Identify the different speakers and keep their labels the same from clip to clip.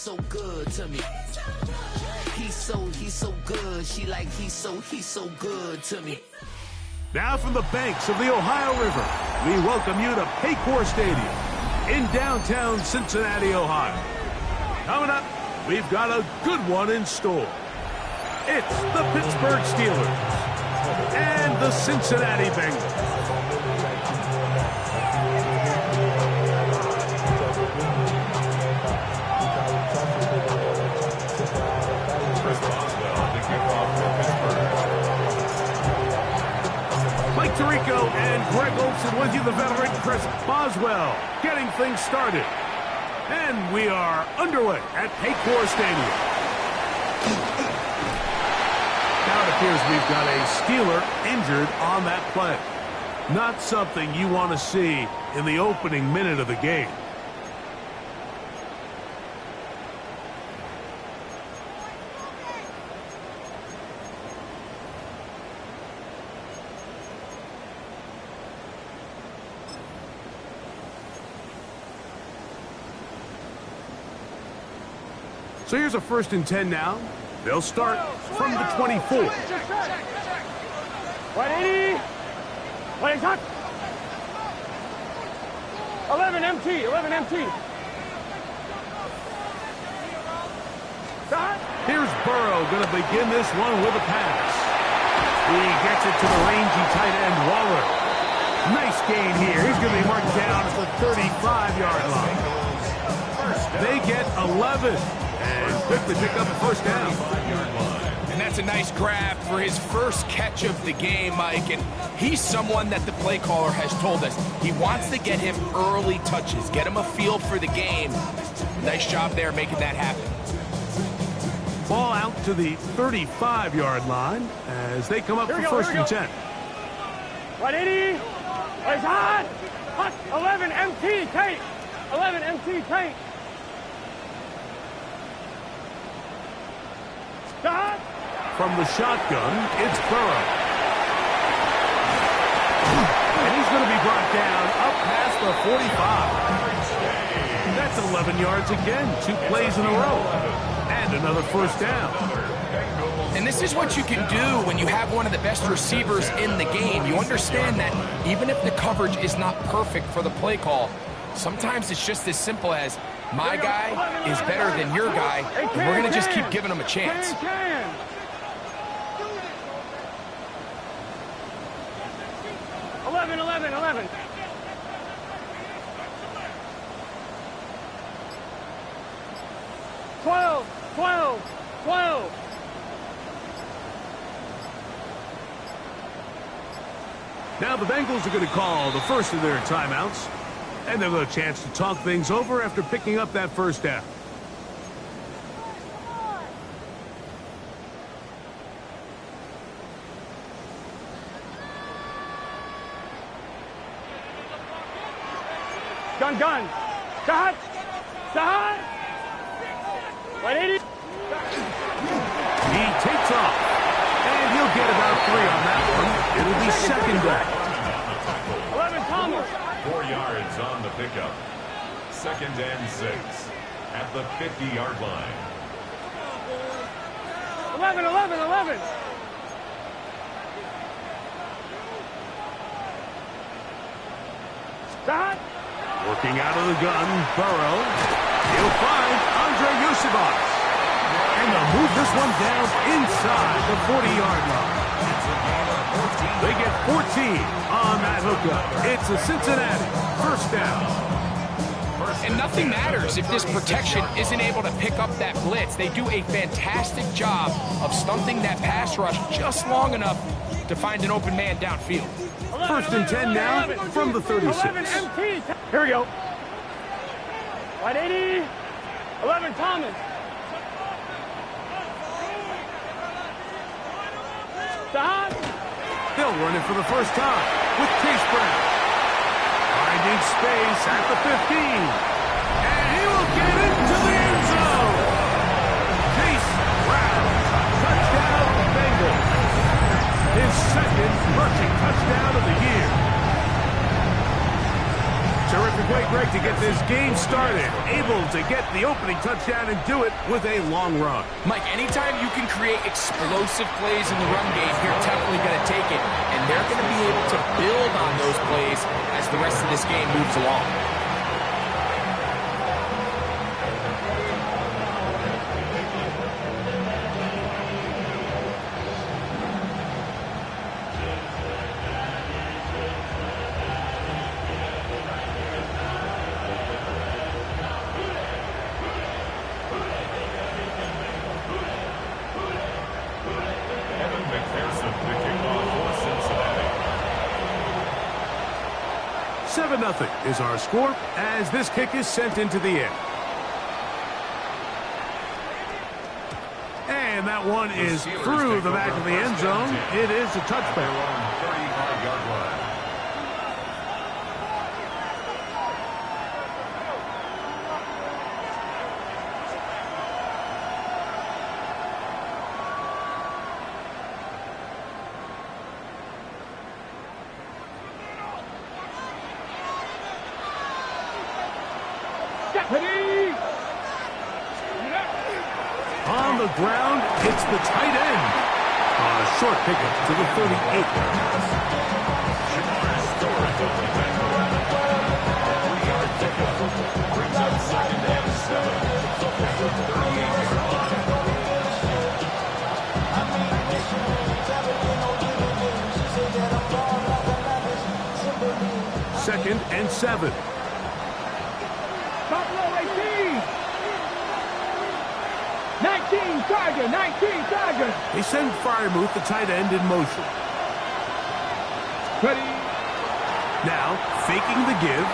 Speaker 1: so good to me. He's so good. She like he's so good to me.
Speaker 2: Now from the banks of the Ohio River, we welcome you to Paycor Stadium in downtown Cincinnati, Ohio. Coming up, we've got a good one in store. It's the Pittsburgh Steelers and the Cincinnati Bengals. Mike Tirico and Greg Olson with you, the veteran Chris Boswell, getting things started. And we are underway at Paycor Stadium. Now it appears we've got a Steeler injured on that play. Not something you want to see in the opening minute of the game. So here's a 1st and 10 now. They'll start from the 24.
Speaker 3: Right, 80. Right, touch. 11 MT. 11 MT. Stop.
Speaker 2: Here's Burrow going to begin this one with a pass. He gets it to the rangy tight end Waller. Nice gain here. He's going to be marked down at the 35-yard line. They get 11. And quickly pick up a 1st down.
Speaker 4: And that's a nice grab for his first catch of the game, Mike. And he's someone that the play caller has told us he wants to get him early touches, get him a feel for the game. Nice job there making that happen.
Speaker 2: Ball out to the 35-yard line as they come up for 1st and 10.
Speaker 3: Right, 80. Right, hot. Hot. 11 MT, Kate. 11 MT, Kate. Stop.
Speaker 2: From the shotgun, it's Burrow. And he's going to be brought down up past the 45. That's 11 yards again, 2 plays in a row. And another 1st down.
Speaker 4: And this is what you can do when you have one of the best receivers in the game. You understand that even if the coverage is not perfect for the play call, sometimes it's just as simple as my guy is better than your guy, and we're going to just keep giving him a chance.
Speaker 3: 11, 11, 11. Twelve.
Speaker 2: Now the Bengals are going to call the first of their timeouts. And they'll have a chance to talk things over after picking up that 1st down.
Speaker 3: Gun. Start. Right, 80.
Speaker 2: He takes off. And he'll get about 3 on that one. It'll be 2nd down.
Speaker 3: 11 Thomas.
Speaker 5: 4 yards on the pickup. 2nd and 6 at the 50-yard line.
Speaker 3: 11. Start.
Speaker 2: Working out of the gun, Burrow. He'll find Andre Yusibas. And they'll move this one down inside the 40-yard line. They get 14 on that hookup. It's a Cincinnati 1st down.
Speaker 4: And nothing matters if this protection isn't able to pick up that blitz. They do a fantastic job of stunting that pass rush just long enough to find an open man downfield.
Speaker 2: 1st and 10 now from the 36.
Speaker 3: 11 MT. Here we go. Right, 80. 11 Thomas. Stop.
Speaker 2: They'll run it for the 1st time with Chase Brown. Finding space at the 15. And he will get into the end zone. Chase Brown. Touchdown, Bengals. His 2nd rushing touchdown of the year. Terrific way Greg, to get this game started. Able to get the opening touchdown and do it with a long run.
Speaker 4: Mike, anytime you can create explosive plays in the run game, you're definitely going to take it. And they're going to be able to build on those plays as the rest of this game moves along.
Speaker 2: Nothing is our score as this kick is sent into the air. And that one is through the back of the end zone. It is a touchback.
Speaker 5: 35-yard line.
Speaker 2: On the ground, it's the tight end. A short pickup to the 38.
Speaker 5: Brings up second and
Speaker 2: 7. Second and 7.
Speaker 3: Tiger, 19 Tiger.
Speaker 2: They send Freiermuth, the tight end, in motion.
Speaker 3: Ready.
Speaker 2: Now, faking the give.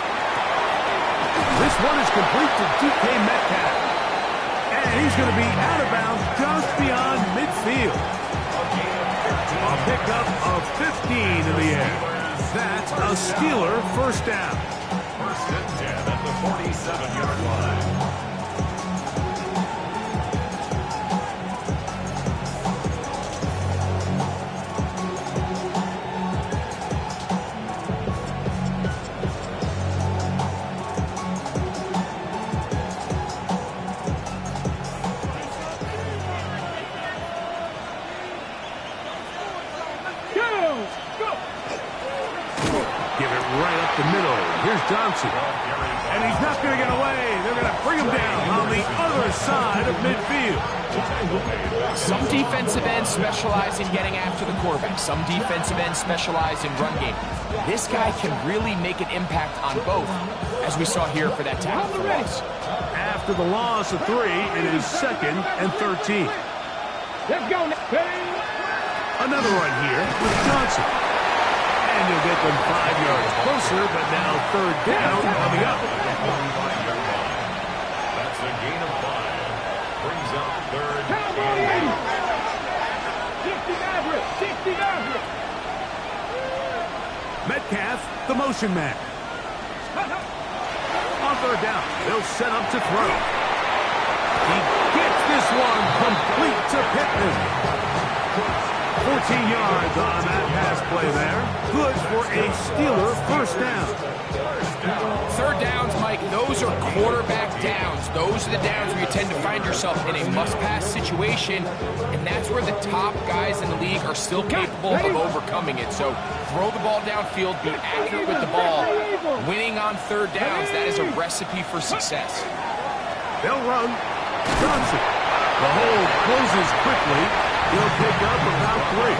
Speaker 2: This one is complete to DK Metcalf. And he's going to be out of bounds just beyond midfield. A pickup of 15 in the air. That's a Steeler first down.
Speaker 5: First and 10 at the 47-yard line.
Speaker 2: Johnson. And he's not going to get away. They're going to bring him down on the other side of midfield.
Speaker 4: Some defensive ends specialize in getting after the quarterback. Some defensive ends specialize in run game. This guy can really make an impact on both, as we saw here for that tackle for loss.
Speaker 2: After the loss of 3, it is second and 13.
Speaker 3: Let's go.
Speaker 2: Another run here with Johnson. And you'll get them 5 yards closer, but now third down coming up.
Speaker 5: That's a gain of 5. Brings up third and
Speaker 3: 60.
Speaker 2: Metcalf, the motion man. On third down, they'll set up to throw. He gets this one complete to Pittman. 14 yards on that pass play there. Good for a Steeler first down.
Speaker 4: Third downs, Mike, those are quarterback downs. Those are the downs where you tend to find yourself in a must-pass situation, and that's where the top guys in the league are still capable of overcoming it. So throw the ball downfield, be accurate with the ball. Winning on third downs, that is a recipe for success.
Speaker 2: They'll run. Johnson. The hole closes quickly. He'll pick up about 3.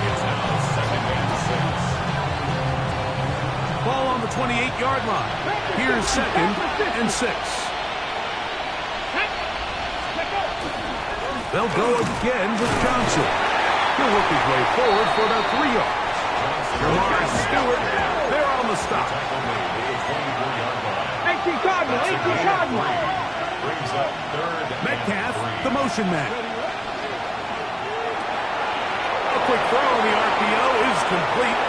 Speaker 5: It's now second and 6.
Speaker 2: Ball on the 28-yard line. Here's second and 6. They'll go again with Johnson. He'll work his way forward for about 3 yards. Jamar Stewart, they're on the stop.
Speaker 3: 18 Cardinal, 18 Cardinal.
Speaker 5: Brings up third.
Speaker 2: Metcalf, the motion man. A quick throw on the RPO is complete.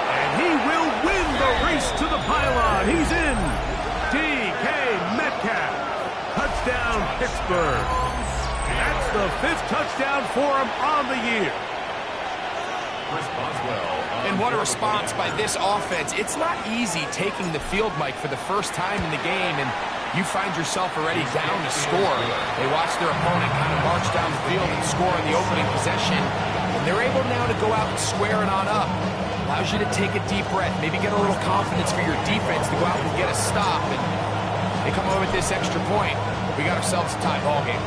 Speaker 2: And he will win the race to the pylon. He's in. DK Metcalf. Touchdown, Pittsburgh. That's the 5th touchdown for him on the year.
Speaker 5: Chris Boswell
Speaker 4: And what a response by this offense. It's not easy taking the field, Mike, for the first time in the game, and you find yourself already down to score. They watch their opponent kind of march down the field and score in the opening possession, and they're able now to go out and square it on up. Allows you to take a deep breath, maybe get a little confidence for your defense to go out and get a stop, and they come away with this extra point. We got ourselves a tie ball game.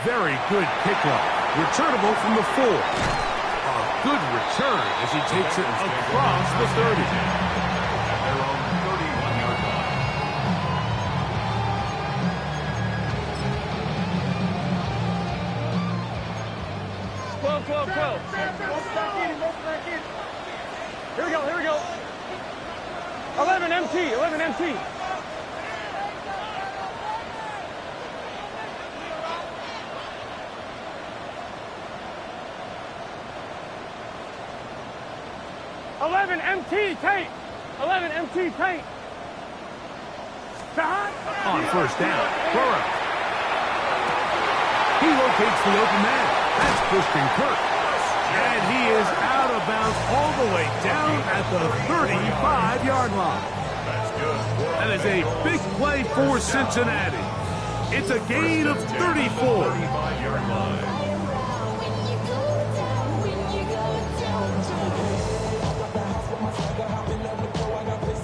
Speaker 2: Very good pickup. Returnable from the 4. A good return as he takes it across the 30.
Speaker 5: Their own 31-yard line.
Speaker 3: Twelve. Here we go. 11 MT. 11 MT tight. 11 MT tight.
Speaker 2: On first down, Burrow. He locates the open man. That's Christian Kirk. And he is out of bounds all the way down at the 35-yard line.
Speaker 5: That's good.
Speaker 2: That is a big play for Cincinnati. It's a gain of 34.
Speaker 5: 35-yard line.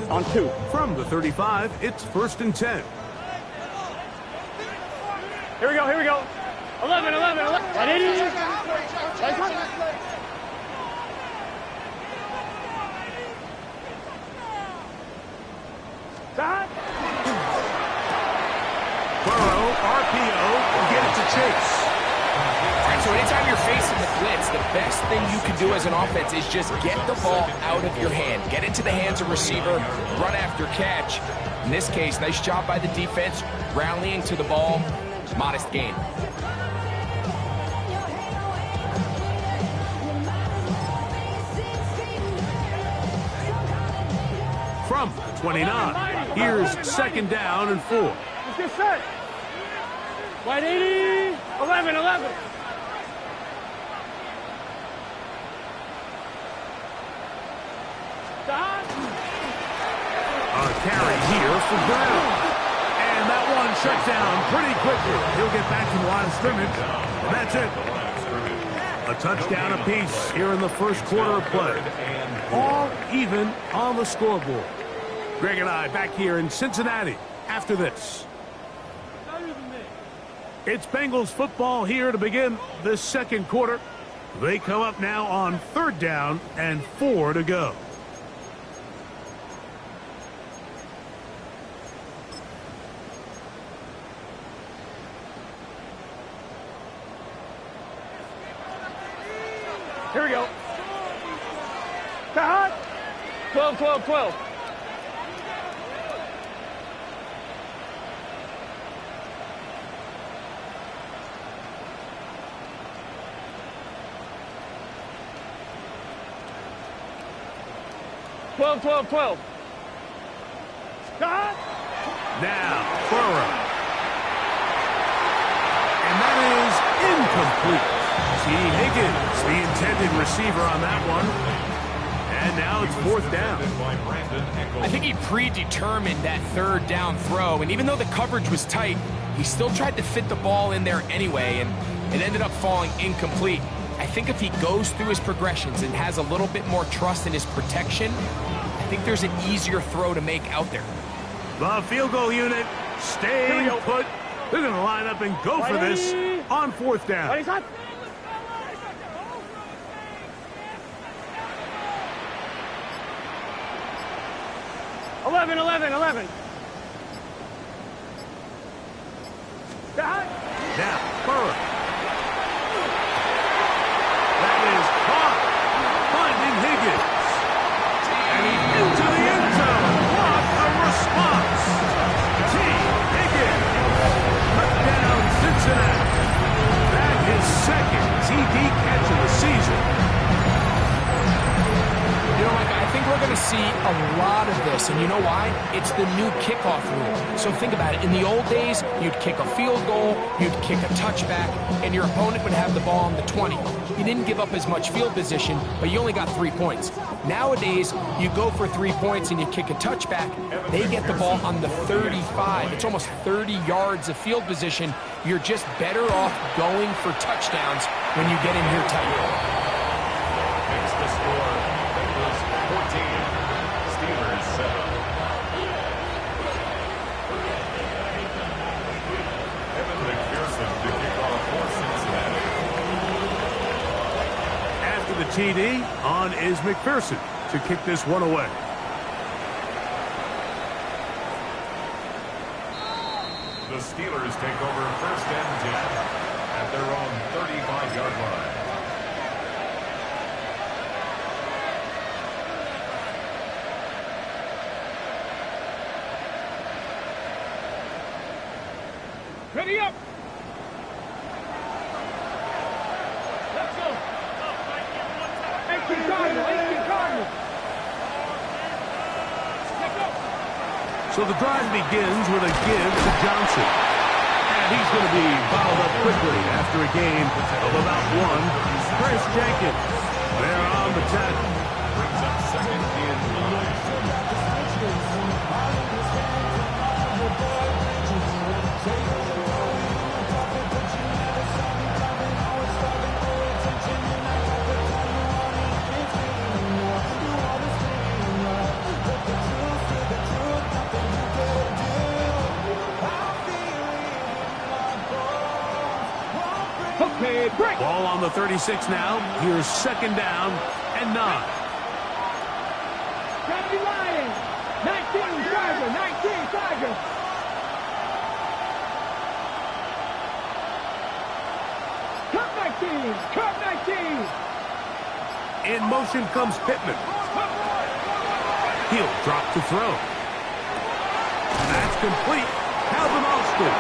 Speaker 3: On 2.
Speaker 2: From the 35, it's 1st and 10.
Speaker 3: Here we go. 11. 180. Stop.
Speaker 2: Burrow, RPO, will get it to Chase.
Speaker 4: All right, so anytime you're facing the blitz, the best thing you can do as an offense is just get the ball out of your hand. Get into the hands of receiver, run after catch. In this case, nice job by the defense, rallying to the ball, modest gain.
Speaker 2: From the 29, here's 2nd down and 4.
Speaker 3: Let's get set. 180. 11. Stop.
Speaker 2: A carry here for Brown. And that one shut down pretty quickly. He'll get back to the line of scrimmage, and that's it. A touchdown apiece here in the first quarter of play. All even on the scoreboard. Greg and I back here in Cincinnati after this. It's Bengals football here to begin this second quarter. They come up now on 3rd down and 4 to go.
Speaker 3: Here we go. Cut. 12. 12. Cut.
Speaker 2: Now, Burrow. And that is incomplete. T. Higgins, the intended receiver on that one. And now it's 4th down.
Speaker 4: I think he predetermined that 3rd down throw, and even though the coverage was tight, he still tried to fit the ball in there anyway, and it ended up falling incomplete. I think if he goes through his progressions and has a little bit more trust in his protection, I think there's an easier throw to make out there.
Speaker 2: The field goal unit staying put. They're going to line up and go for this on 4th down.
Speaker 3: 11.
Speaker 2: Now, Burrow. That is caught. Finding Higgins. And he's into the end zone. What a response. T. Higgins. Touchdown, Cincinnati. That is 2nd TD catch of the season.
Speaker 4: You know, Mike, I think we're going to see a lot of this, and you know why? It's the new kickoff rule. So think about it. In the old days, you'd kick a field goal, you'd kick a touchback, and your opponent would have the ball on the 20. You didn't give up as much field position, but you only got 3 points. Nowadays, you go for 3 points and you kick a touchback, they get the ball on the 35. It's almost 30 yards of field position. You're just better off going for touchdowns when you get in here tight.
Speaker 5: Makes the score. Bengals 14, Steelers 7. Evan McPherson to kick off for Cincinnati.
Speaker 2: After the TD, on is McPherson to kick this one away.
Speaker 5: The Steelers take over 1st and 10 at their own 35-yard line.
Speaker 3: Ready up. Let's go. 18 Cardinal, 18 Cardinal. Let's go.
Speaker 2: So the drive begins with a give to Johnson. And he's going to be bottled up quickly after a gain of about 1. Chris Jenkins, they're on the tackle.
Speaker 5: Brings up 2nd and 9.
Speaker 3: Okay, break.
Speaker 2: Ball on the 36 now. Here's 2nd down and 9.
Speaker 3: Gravity Lions. 19 Tiger, 19 Tiger. Cut 19, cut 19.
Speaker 2: In motion comes Pittman. He'll drop to throw. That's complete. Calvin Austin.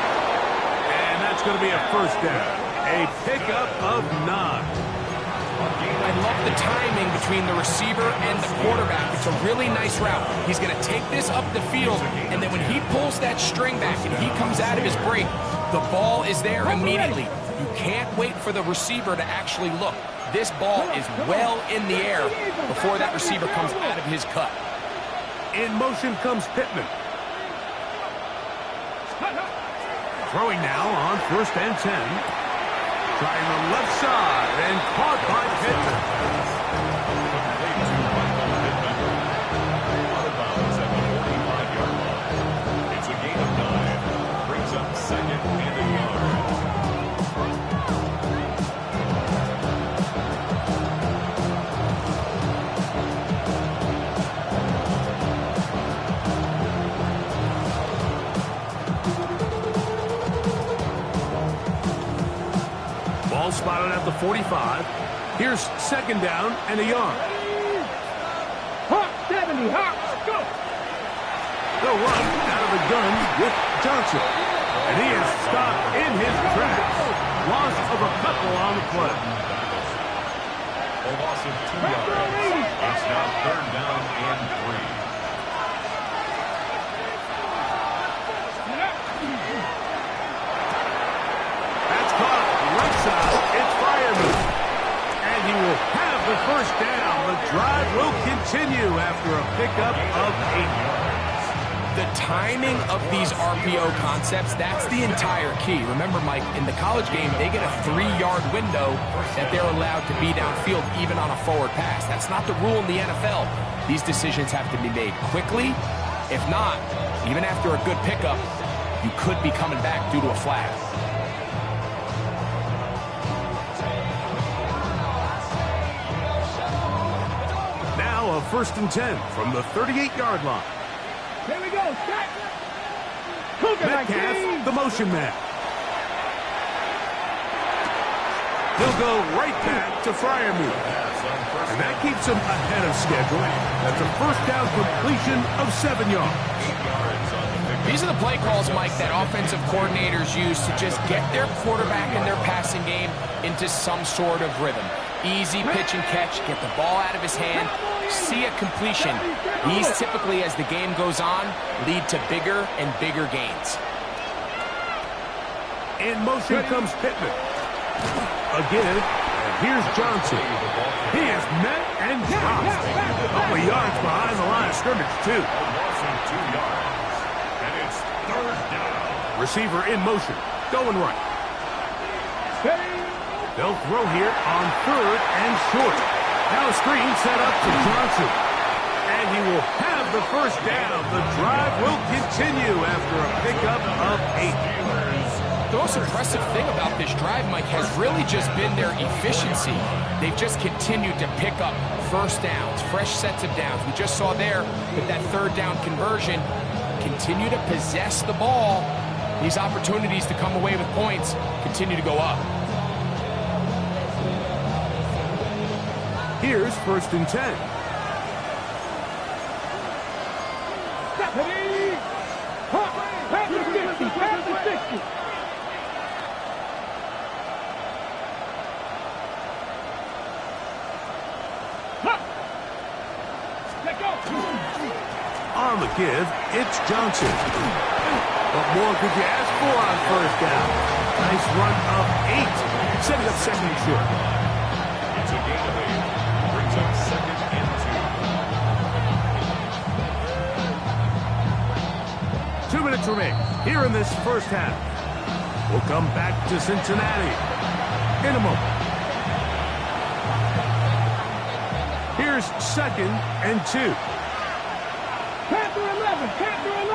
Speaker 2: And that's going to be a 1st down. A pickup of 9.
Speaker 4: I love the timing between the receiver and the quarterback. It's a really nice route. He's going to take this up the field, and then when he pulls that string back and he comes out of his break, the ball is there immediately. You can't wait for the receiver to actually look. This ball is well in the air before that receiver comes out of his cut.
Speaker 2: In motion comes Pittman. Throwing now on 1st and 10. Trying the left side and caught by Pittman.
Speaker 5: Out of bounds at the 45-yard line. It's a gain of 9. Brings up 2nd and a yard.
Speaker 2: Ball spotted at the 45. Here's 2nd down and a yard.
Speaker 3: Hawk 70, Hawk, go.
Speaker 2: They'll run out of the gun with Johnson. And he is stopped in his tracks. Loss of a couple on the play.
Speaker 5: A loss of 2 yards. It's now 3rd down and 3.
Speaker 2: That's caught right side. It's Fireman. And he will have the 1st down. The drive will continue after a pickup of 8 yards.
Speaker 4: The timing of these RPO concepts, that's the entire key. Remember, Mike, in the college game, they get a 3-yard window that they're allowed to be downfield even on a forward pass. That's not the rule in the NFL. These decisions have to be made quickly. If not, even after a good pickup, you could be coming back due to a flag.
Speaker 2: Now a 1st and 10 from the 38-yard line.
Speaker 3: Here we go, set. Cougar
Speaker 2: Metcalf, the motion man. He'll go right back to Freiermuth. And that keeps him ahead of schedule. That's a 1st down completion of 7 yards.
Speaker 4: These are the play calls, Mike, that offensive coordinators use to just get their quarterback and their passing game into some sort of rhythm. Easy pitch and catch, get the ball out of his hand, see a completion, these typically, as the game goes on, lead to bigger and bigger gains.
Speaker 2: In motion comes Pittman. Again, and here's Johnson. He is met and dropped. A couple of yards behind the line of scrimmage, too.
Speaker 5: Loss of 2 yards. And it's third down.
Speaker 2: Receiver in motion, going right. They'll throw here on third and short. Now a screen set up to Johnson. And he will have the first down. The drive will continue after a pickup of 8.
Speaker 4: The most impressive thing about this drive, Mike, has really just been their efficiency. They've just continued to pick up first downs, fresh sets of downs. We just saw there with that third down conversion, continue to possess the ball. These opportunities to come away with points continue to go up.
Speaker 2: Here's 1st and 10. On the give, it's Johnson. What more could you ask for on first down? Nice run of 8, setting up second and short.
Speaker 5: It's a gain of 8. Brings up 2nd and
Speaker 2: 2 minutes remain here in this first half. We'll come back to Cincinnati in a moment. Here's 2nd and 2.
Speaker 3: Panther 11, Panther 11.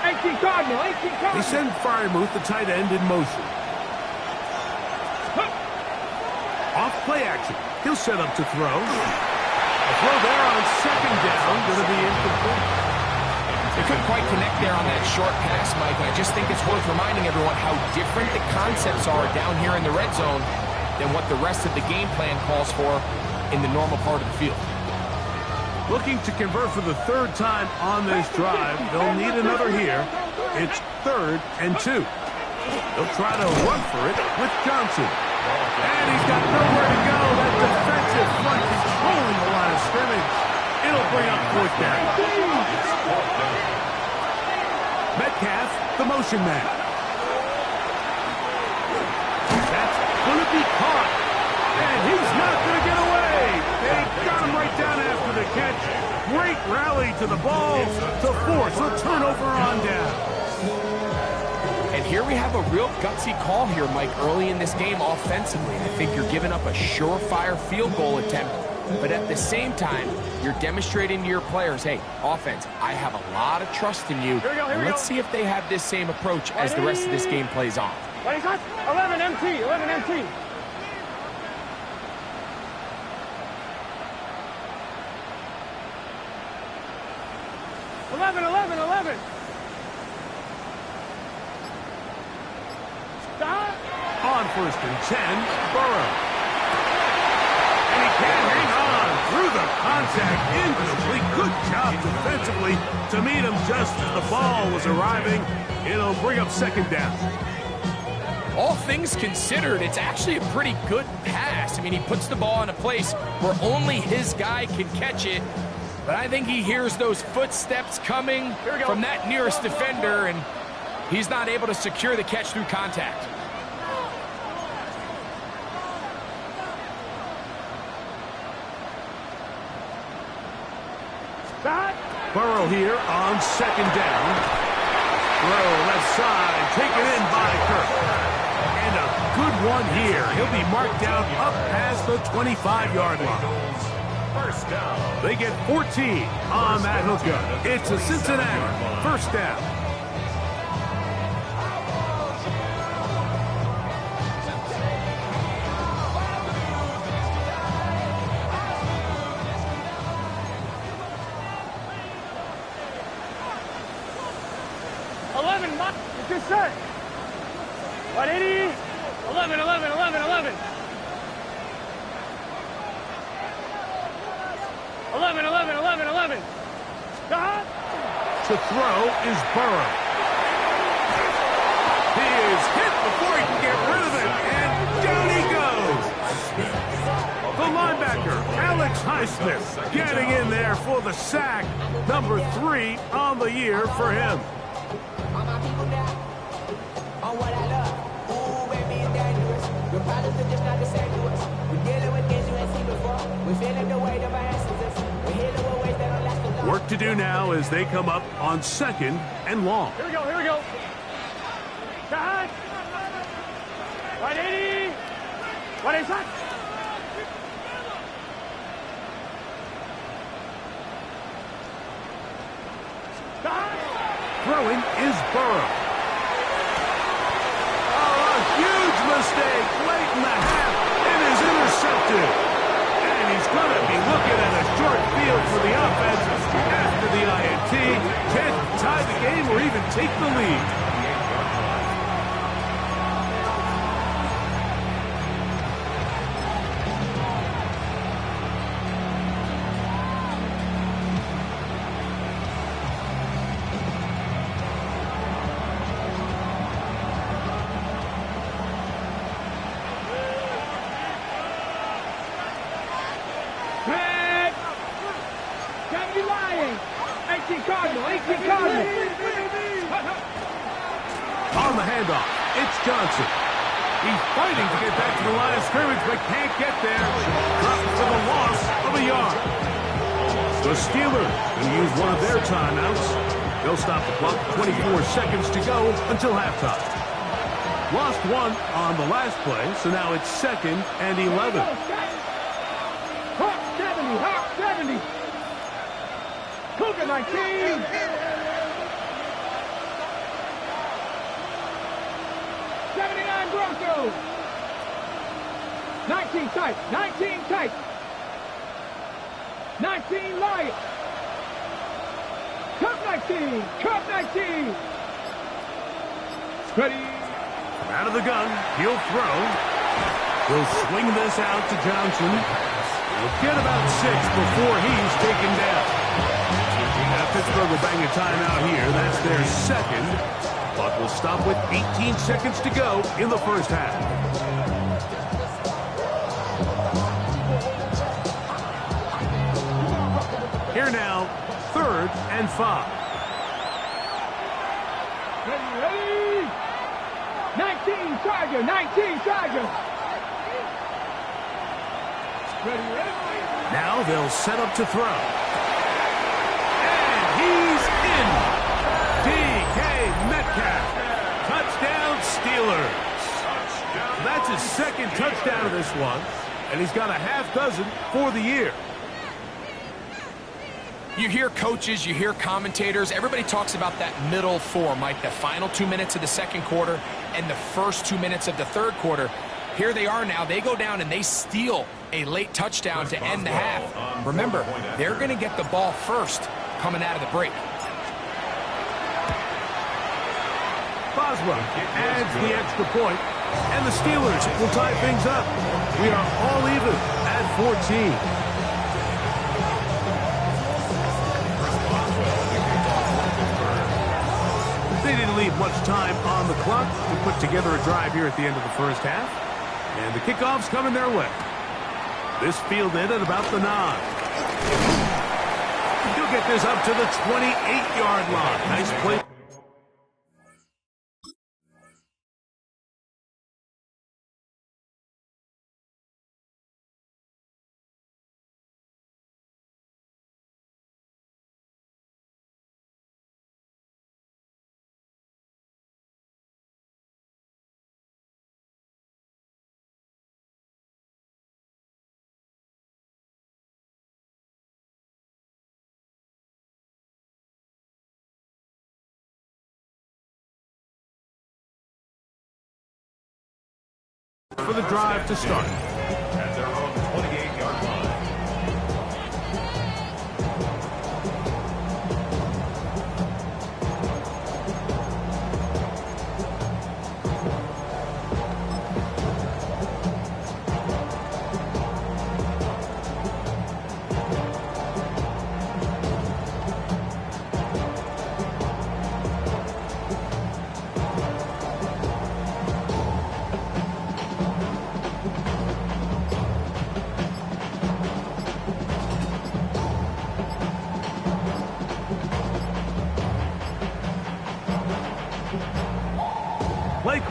Speaker 3: 18 Cardinal, 18 Cardinal.
Speaker 2: They send Fryermuth, the tight end, in motion. Off play action. He'll set up to throw. A throw there on 2nd down, going to be incomplete.
Speaker 4: They couldn't quite connect there on that short pass, Mike, and I just think it's worth reminding everyone how different the concepts are down here in the red zone than what the rest of the game plan calls for in the normal part of the field.
Speaker 2: Looking to convert for the 3rd time on this drive. They'll need another here. It's 3rd and 2. They'll try to run for it with Johnson. And he's got nowhere to go. That defensive front controlling the line of scrimmage. It'll bring up 4th down. Metcalf, the motion man. That's going to be caught. And he's not going to get away. They got him right down after the catch. Great rally to the ball to force a turnover on down.
Speaker 4: And here we have a real gutsy call here, Mike, early in this game offensively. I think you're giving up a surefire field goal attempt, but at the same time, you're demonstrating to your players, hey, offense, I have a lot of trust in you. And let's see if they have this same approach as the rest of this game plays on.
Speaker 3: 11 MT, 11 MT.
Speaker 2: On 1st and 10, Burrow. And he can't hang on through the contact, incomplete. Good job defensively to meet him just as the ball was arriving. It'll bring up 2nd down.
Speaker 4: All things considered, it's actually a pretty good pass. I mean, he puts the ball in a place where only his guy can catch it. But I think he hears those footsteps coming from that nearest defender, and he's not able to secure the catch through contact.
Speaker 2: Burrow here on 2nd down. Throw left side, taken in by Kirk. And a good one here. He'll be marked down up past the 25-yard line.
Speaker 5: First down.
Speaker 2: They get 14 on that hookup. It's a Cincinnati 1st down.
Speaker 3: Good set. 180. 11, 11, 11, 11. 11, 11, 11, 11.
Speaker 2: To throw is Burrow. He is hit before he can get rid of it, and down he goes. The linebacker, Alex Smith getting in there for the sack. Number 3 on the year for him.
Speaker 6: All my people now, on what I love. Ooh, baby, it's dangerous. Your problems are just not the same to us. We're dealing with things you ain't seen before. We're feeling the weight of our ancestors. We're healing with ways that don't last long.
Speaker 2: Work to do now as they come up on 2nd and long.
Speaker 3: Here we go, here we go. Shot. 180. 180 shot.
Speaker 2: Throwing is Burrow. Oh, a huge mistake late in the half. It is intercepted. And he's going to be looking at a short field for the offense after the INT. Can't tie the game or even take the lead. On the handoff, it's Johnson. He's fighting to get back to the line of scrimmage, but can't get there. Dropped for the loss of a yard. The Steelers going to use one of their timeouts. They'll stop the clock 24 seconds to go until halftime. Lost one on the last play, so now it's 2nd and 11.
Speaker 3: Hawk 70, Hawk 70. Cougar 19. 79 Broncos. 19 tight, 19 tight. 19 Lions. Cup 19, Cup 19. Ready.
Speaker 2: Out of the gun, he'll throw. He'll swing this out to Johnson. He'll get about 6 before he's taken down. Now Pittsburgh will bang a timeout here. That's their 2nd. Clock will stop with 18 seconds to go in the first half. Here now, 3rd and 5.
Speaker 3: Ready. 19 Charger, 19 Charger. Ready.
Speaker 2: Now they'll set up to throw. And he's in. DK Metcalf. Touchdown Steelers. That's his 2nd touchdown of this one. And he's got a half dozen for the year.
Speaker 4: You hear coaches, you hear commentators, everybody talks about that middle form, like the final 2 minutes of the 2nd quarter and the first 2 minutes of the 3rd quarter. Here they are now. They go down and they steal a late touchdown to end the half. Remember, they're going to get the ball first coming out of the break.
Speaker 2: Boswell adds the extra point, and the Steelers will tie things up. We are all even at 14. They didn't leave much time on the clock to put together a drive here at the end of the first half. And the kickoff's coming their way. This field ended about the 9. He'll get this up to the 28-yard line. Nice play. For the drive to start.
Speaker 5: At their own 28-yard line.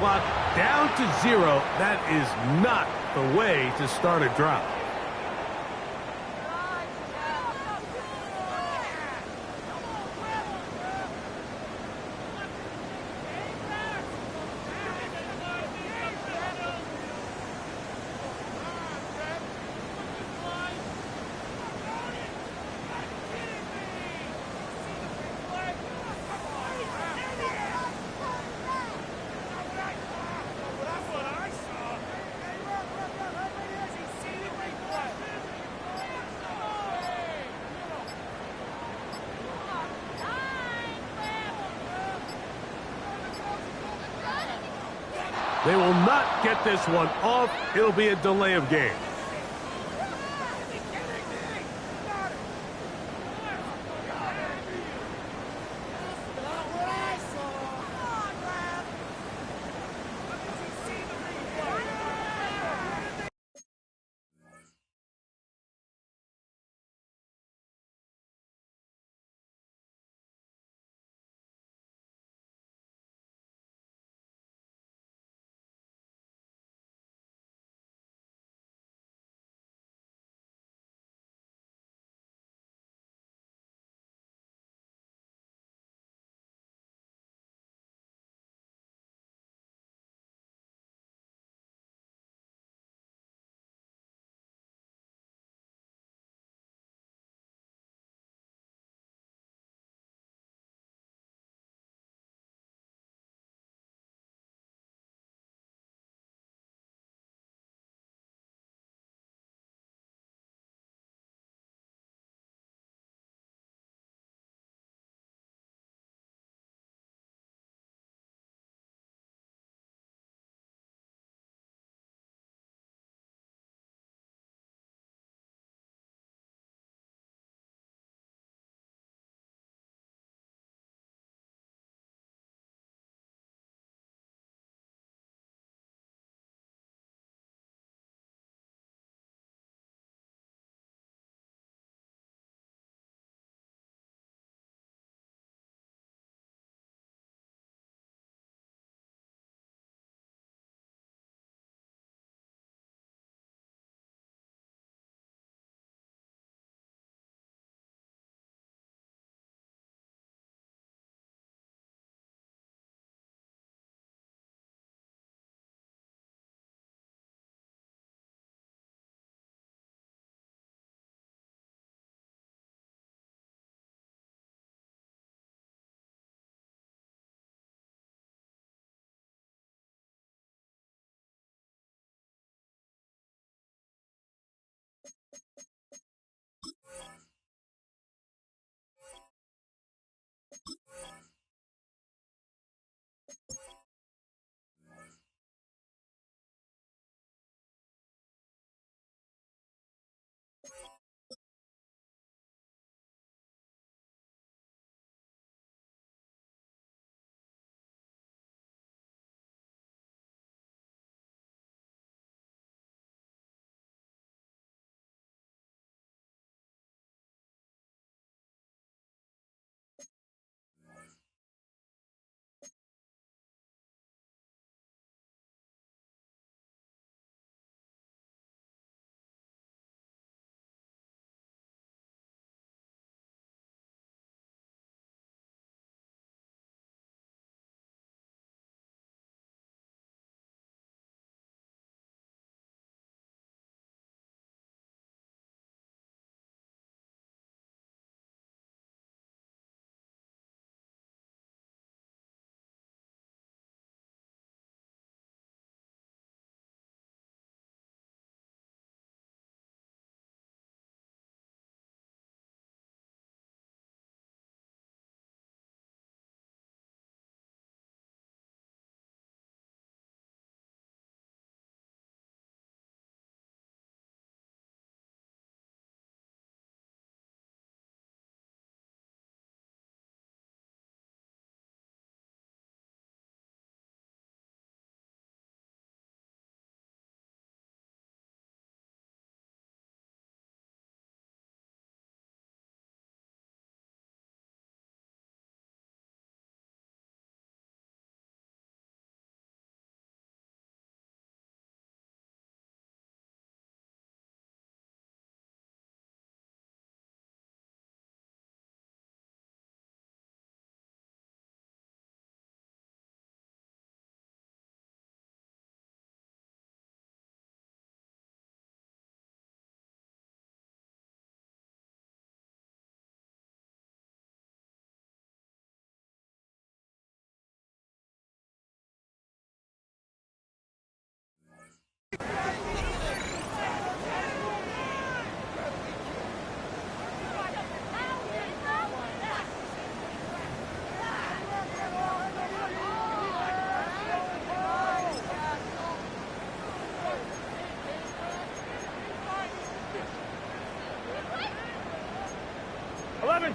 Speaker 2: clock down to 0. That is not the way to start a drive. They will not get this one off. It'll be a delay of game.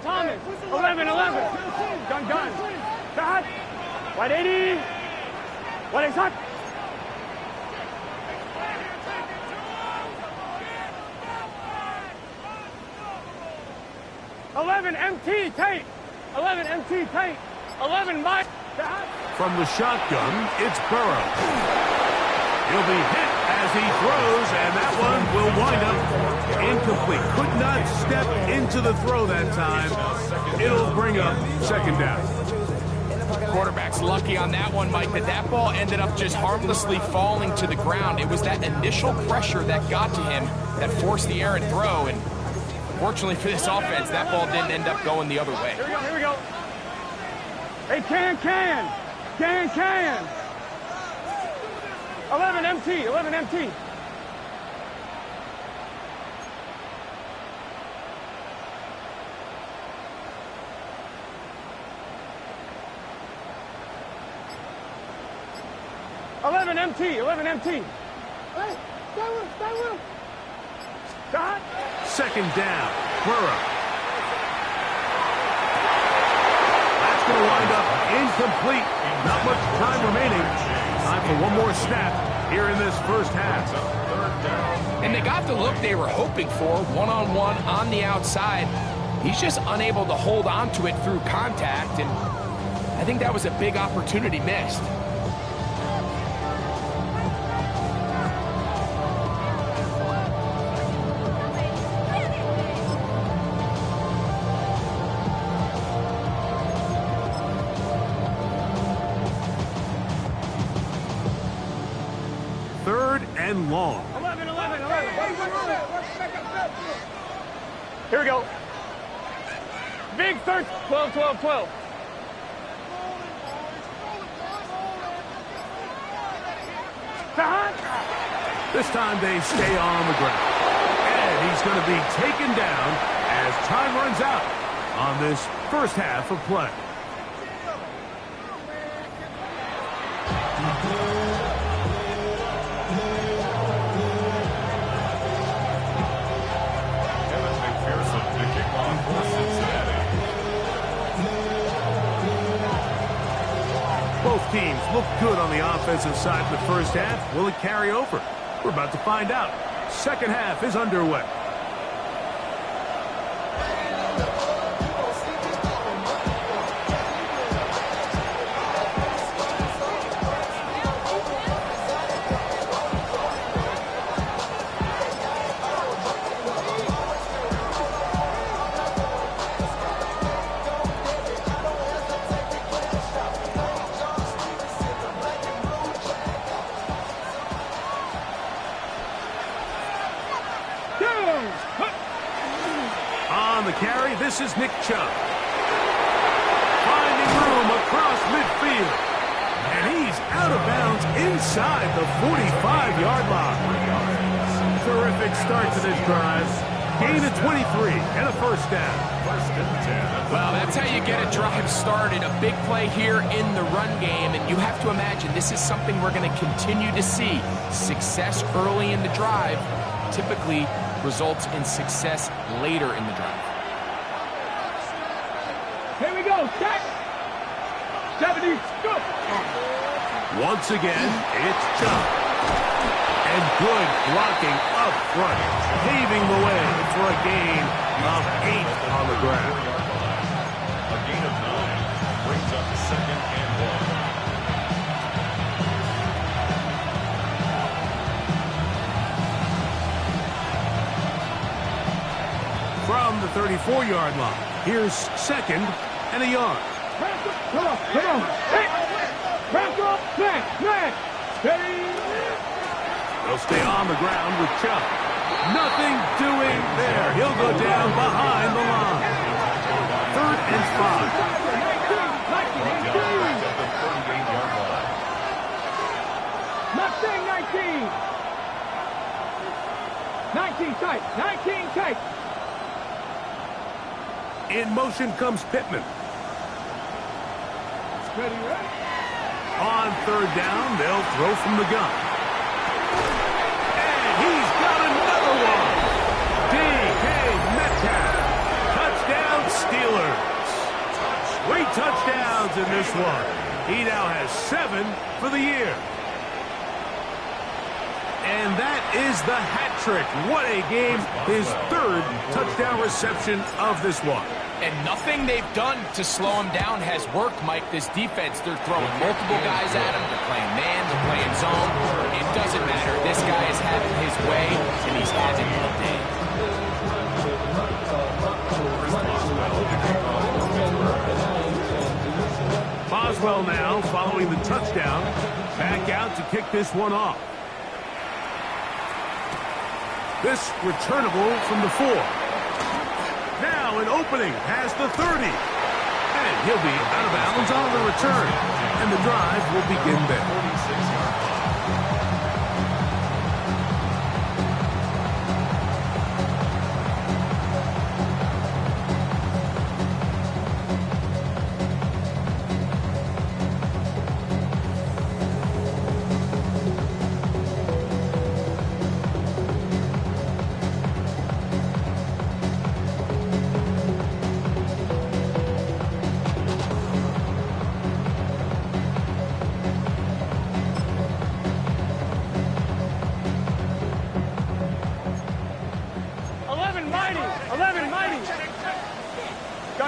Speaker 3: Thomas. 11. Gun. Shot. White 80. White shot. 11 MT Tate. 11 MT Tate. 11 Mike.
Speaker 2: From the shotgun, it's Burrow. He'll be hit as he throws, and that one will wind up incomplete. Could not step into the throw that time. It'll bring up second down.
Speaker 4: Quarterback's lucky on that one, Mike, that ball ended up just harmlessly falling to the ground. It was that initial pressure that got to him that forced the errant throw, and fortunately for this offense, that ball didn't end up going the other way.
Speaker 3: Here we go. Hey, can. 11 MT. Eleven MT. Hey, stay with him. Shot.
Speaker 2: Second down, Burrow. That's going to wind up incomplete. Not much time remaining. Time for one more snap here in this first half.
Speaker 4: And they got the look they were hoping for, one-on-one on the outside. He's just unable to hold on to it through contact, and I think that was a big opportunity missed.
Speaker 2: Third and long.
Speaker 3: 11. Here we go. Big third. 12.
Speaker 2: This time they stay on the ground. And he's going to be taken down as time runs out on this first half of play. Both teams look good on the offensive side in the first half. Will it carry over? We're about to find out. Second half is underway. On the carry, this is Nick Chubb. Finding room across midfield. And he's out of bounds inside the 45-yard line. Terrific start to this drive. Gain of 23 and a first down.
Speaker 4: Well, that's how you get a drive started. A big play here in the run game, and you have to imagine this is something we're going to continue to see. Success early in the drive typically results in success later in the drive.
Speaker 3: Here we go. 70. Go.
Speaker 2: Once again, it's Chubb. And good blocking up front, paving the way for a gain of 8 on the ground.
Speaker 5: A gain of 9 brings up second and 1.
Speaker 2: From the 34-yard line, here's second and a yard.
Speaker 3: Come on. Hey. Back up. Man. Steady.
Speaker 2: They'll stay on the ground with Chubb. Nothing doing there. He'll go down behind the line. Third and 5.
Speaker 3: 19 tight.
Speaker 2: In motion comes Pittman.
Speaker 3: Ready.
Speaker 2: On third down, they'll throw from the gun. And he's got another one. D.K. Metcalf. Touchdown, Steelers. one. He now has 7 for the year. And that is the hat trick. What a game. His 3rd touchdown reception of this one.
Speaker 4: And nothing they've done to slow him down has worked, Mike. This defense, they're throwing multiple guys at him. They're playing man, they're playing zone. It doesn't matter. This guy is having his way, and he's having a day.
Speaker 2: Boswell now following the touchdown. Back out to kick this one off. This returnable from the 4. Now an opening past the 30. And he'll be out of bounds on the return. And the drive will begin there.
Speaker 5: 46 yards.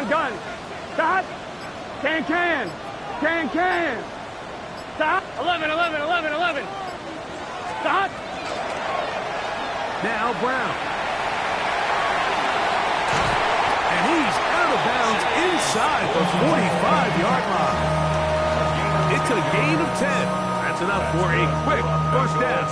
Speaker 3: Gun. Stop. Can. Stop. 11. Stop.
Speaker 2: Now Brown. And he's out of bounds inside the 45-yard line. It's a gain of 10. That's enough for a quick first down.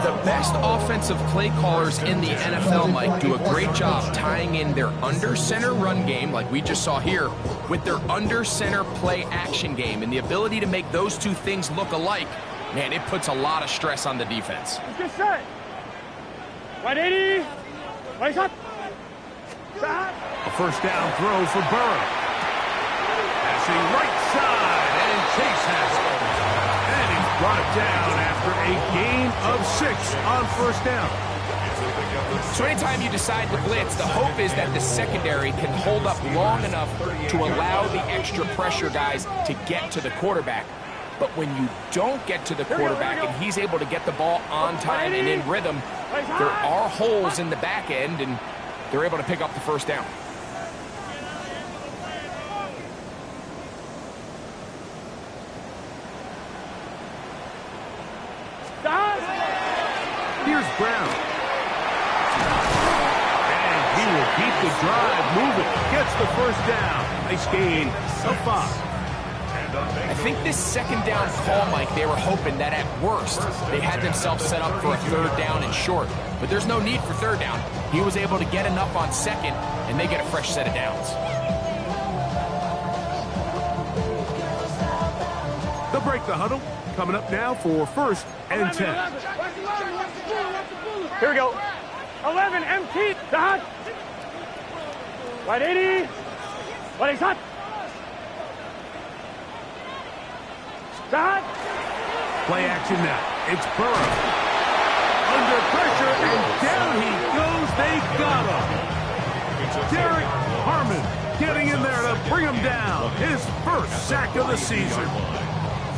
Speaker 4: The best offensive play callers in the NFL, Mike, do a great job tying in their under-center run game, like we just saw here, with their under-center play action game. And the ability to make those two things look alike, man, it puts a lot of stress on the defense.
Speaker 3: Get set. 180. Raise up. Stop.
Speaker 2: A first down throw for Burrow. Passing right side, and Chase has it. And he's brought down after a gain of 6 on first down.
Speaker 4: So anytime you decide to blitz, the hope is that the secondary can hold up long enough to allow the extra pressure guys to get to the quarterback. But when you don't get to the quarterback and he's able to get the ball on time and in rhythm, there are holes in the back end, and they're able to pick up the first down.
Speaker 2: Here's Brown. And he will keep the drive moving. Gets the first down. Nice gain of 5.
Speaker 4: I think this second down call, Mike, they were hoping that at worst they had themselves set up for a third down and short. But there's no need for third down. He was able to get enough on second, and they get a fresh set of downs.
Speaker 2: They'll break the huddle. Coming up now for first and 10.
Speaker 3: Here we go. 11 empty. Stop. 180. What is that? Stop.
Speaker 2: Play action now. It's Burrow. Under pressure, and down he goes. They got him. Derek Harmon getting in there to bring him down. His first sack of the season.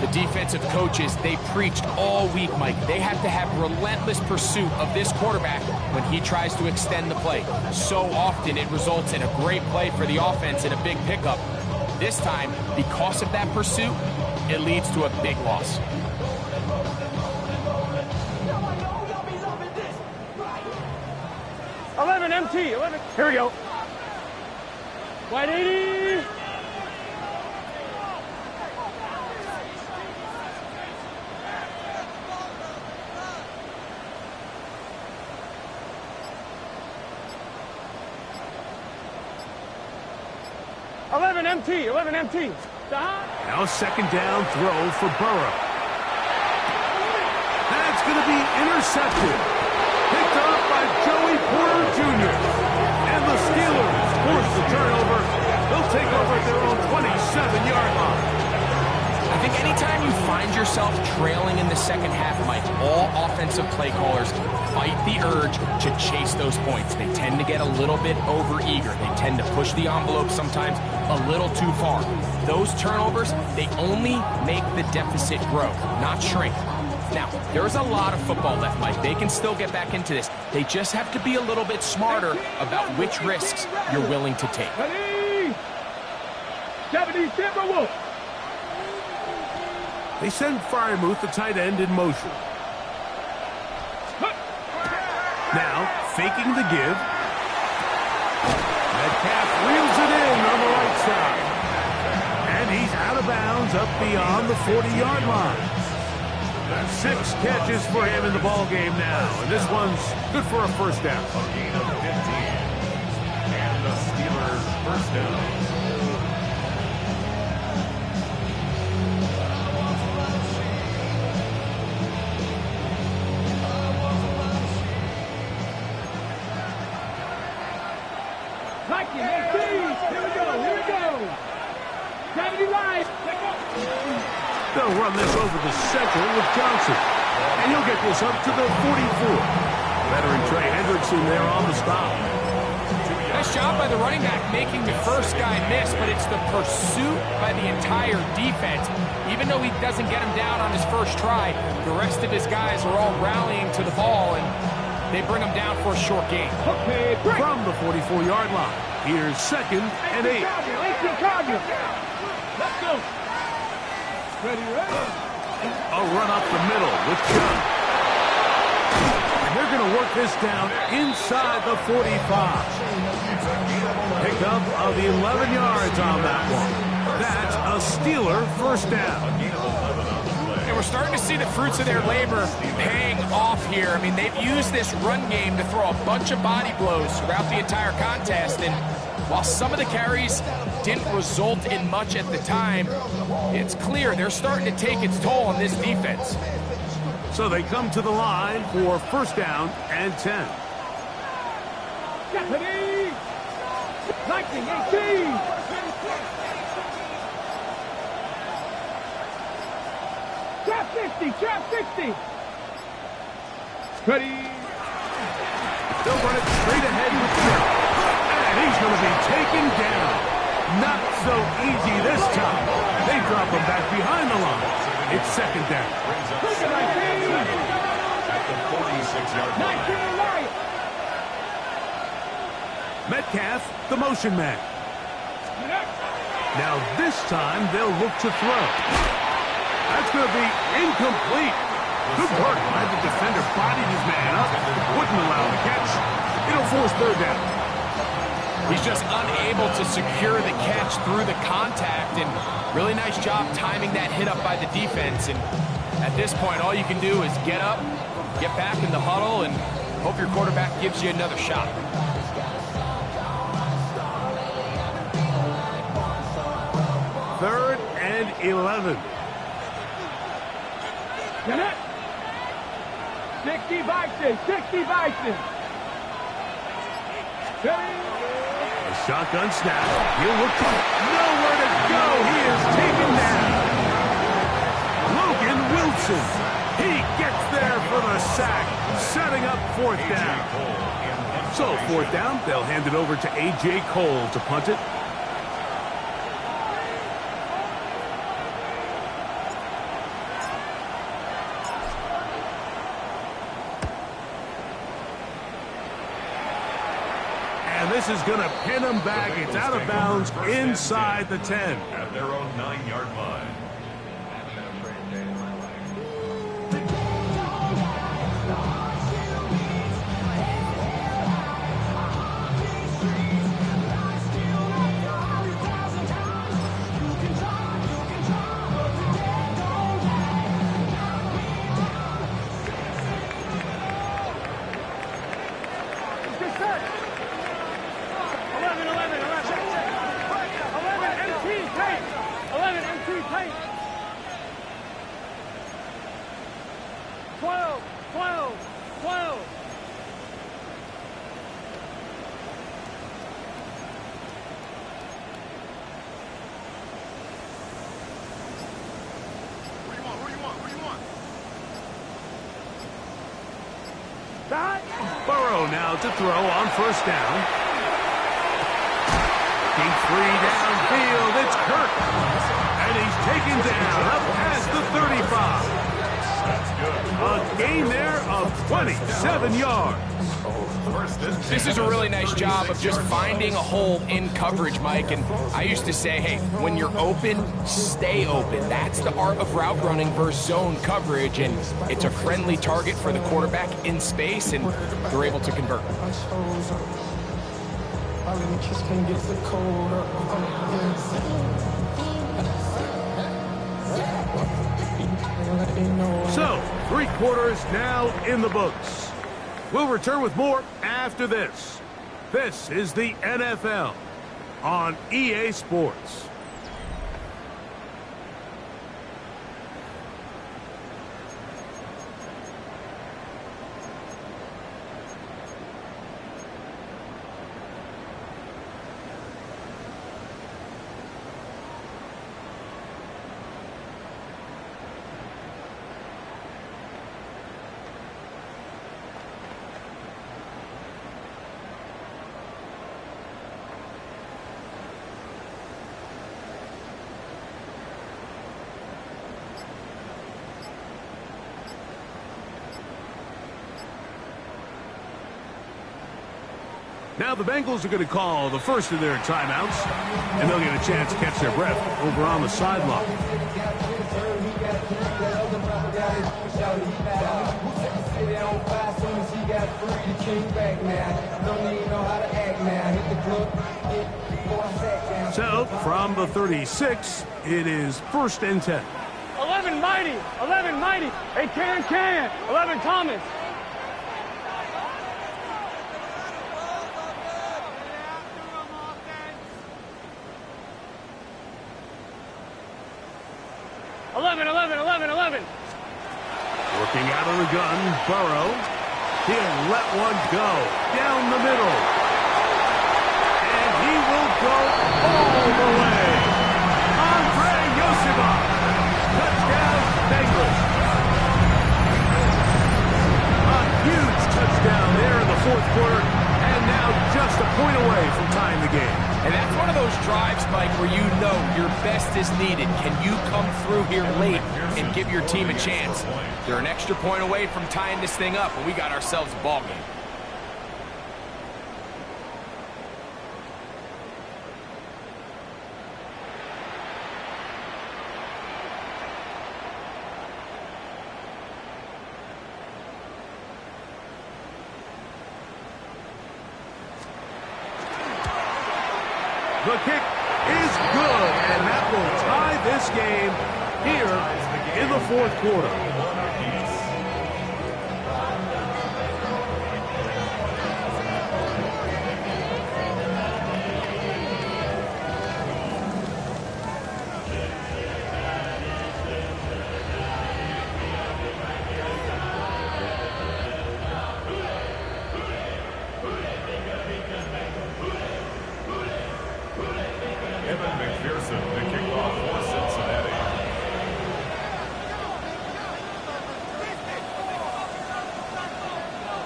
Speaker 4: The defensive coaches, they preached all week, Mike. They have to have relentless pursuit of this quarterback when he tries to extend the play. So often it results in a great play for the offense and a big pickup. This time, because of that pursuit, it leads to a big loss.
Speaker 3: MT. 11. Here we go. 180. Eleven MT. Stop.
Speaker 2: Now second down throw for Burrow. That's going to be intercepted. Picked up by Joey Porter Jr. And the Steelers force the turnover. They'll take over at their own 27-yard line.
Speaker 4: I I think anytime you find yourself trailing in the second half, Mike, all offensive play callers fight the urge to chase those points. They tend to get a little bit overeager. They tend to push the envelope sometimes a little too far. Those turnovers, they only make the deficit grow, not shrink. Now, there's a lot of football left, Mike. They can still get back into this. They just have to be a little bit smarter about which risks you're willing to take.
Speaker 3: 70 Timberwolves.
Speaker 2: They send Fryermuth, the tight end, in motion. Now, faking the give. Metcalf reels it in on the right side. And he's out of bounds up beyond the 40-yard line. 6 catches for him in the ball game now. And this one's good for a first down.
Speaker 5: A gain of 15. And the Steelers first down.
Speaker 2: They'll run this over the center with Johnson. And he'll get this up to the 44. Veteran Trey Hendrickson there on the stop.
Speaker 4: Nice job by the running back making the first guy miss, but it's the pursuit by the entire defense. Even though he doesn't get him down on his first try, the rest of his guys are all rallying to the ball, and they bring him down for a short gain.
Speaker 2: From the 44-yard line, here's 2nd and 8.
Speaker 3: Let's go. Ready, ready.
Speaker 2: A run up the middle with John. And they're going to work this down inside the 45. Pickup of 11 yards on that one. That's a Steeler first down.
Speaker 4: And we're starting to see the fruits of their labor paying off here. I mean, they've used this run game to throw a bunch of body blows throughout the entire contest. And while some of the carries didn't result in much at the time, it's clear they're starting to take its toll on this defense.
Speaker 2: So they come to the line for first down and 10.
Speaker 3: Japanese. 1918. Trap 60. Trap 60. Ready.
Speaker 2: They'll run it straight ahead with Hill. And he's going to be taken down. Not so easy this time. They drop him back behind the line. It's second down.
Speaker 5: At the 46-yard line.
Speaker 2: Metcalf, the motion man. Now this time they'll look to throw. That's going to be incomplete. Good work by the defender. Bodied his man up. Wouldn't allow the catch. It'll force third down.
Speaker 4: He's just unable to secure the catch through the contact, and really nice job timing that hit up by the defense. And at this point, all you can do is get up, get back in the huddle, and hope your quarterback gives you another shot.
Speaker 2: Third and 11.
Speaker 3: Get it. 60 Bison. 60 Bison.
Speaker 2: A shotgun snap. He'll look for nowhere to go. He is taken down. Logan Wilson. He gets there for the sack, setting up fourth down. So fourth down, they'll hand it over to A.J. Cole to punt it. This is going to pin them back. It's out of bounds inside the 10.
Speaker 5: At their own 9-yard line.
Speaker 2: Burrow now to throw on first down. Looking free downfield. It's Kirk. And he's taken down up past the 35. A gain there of 27 yards.
Speaker 4: This is a really nice job of just finding a hole in coverage, Mike. And I used to say, hey, when you're open, stay open. That's the art of route running versus zone coverage. And it's a friendly target for the quarterback in space, and they're able to convert.
Speaker 2: So, 3 quarters now in the books. We'll return with more after this. This is the NFL on EA Sports. Now the Bengals are going to call the first of their timeouts, and they'll get a chance to catch their breath over on the sideline. So from the 36, it is 1st and 10.
Speaker 3: 11 mighty. 11 mighty. Hey, can. 11 Thomas.
Speaker 2: Working out of the gun, Burrow. He'll let one go down the middle. And he will go all the way. Andre Yosibov. Touchdown, Bengals. A huge touchdown there in the 4th quarter. And now just a point away from tying the game.
Speaker 4: And that's one of those drives, Mike, where you know your best is needed. Can you come through here late and give your team a chance? They're an extra point away from tying this thing up, and we got ourselves a ball game.
Speaker 2: The kick is good, and that will tie this game here in the 4th quarter.